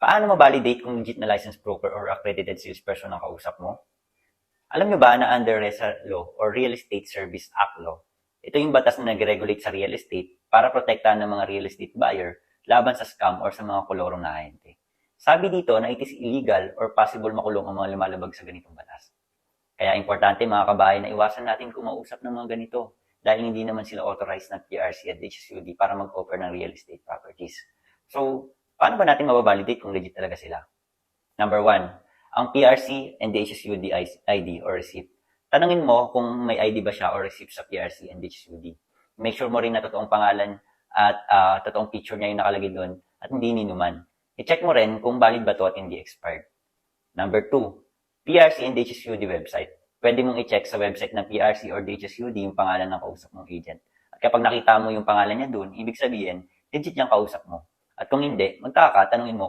Paano ma-validate kung legit na licensed broker or accredited salesperson ang kausap mo? Alam nyo ba na under RESA Law or Real Estate Service Act Law, ito yung batas na nag-regulate sa real estate para protektahan ng mga real estate buyer laban sa scam or sa mga kolorong na ahente. Sabi dito na it is illegal or possible makulong ang mga lumalabag sa ganitong batas. Kaya importante mga kabayan na iwasan natin kumausap ng mga ganito dahil hindi naman sila authorized ng PRC at HSUD para mag-offer ng real estate properties. So, paano ba natin mababalidate kung legit talaga sila? Number 1, ang PRC and HSUD ID or receipt. Tanungin mo kung may ID ba siya or receipt sa PRC and HSUD. Make sure mo rin na totoong pangalan at totoong picture niya yung nakalagay doon at hindi ninuman. I-check mo rin kung valid ba to at hindi expired. Number 2, PRC and HSUD website. Pwede mong i-check sa website ng PRC or HSUD yung pangalan ng kausap mong agent. At kapag nakita mo yung pangalan niya doon, ibig sabihin, legit yung kausap mo. At kung hindi, magtaka, tanungin mo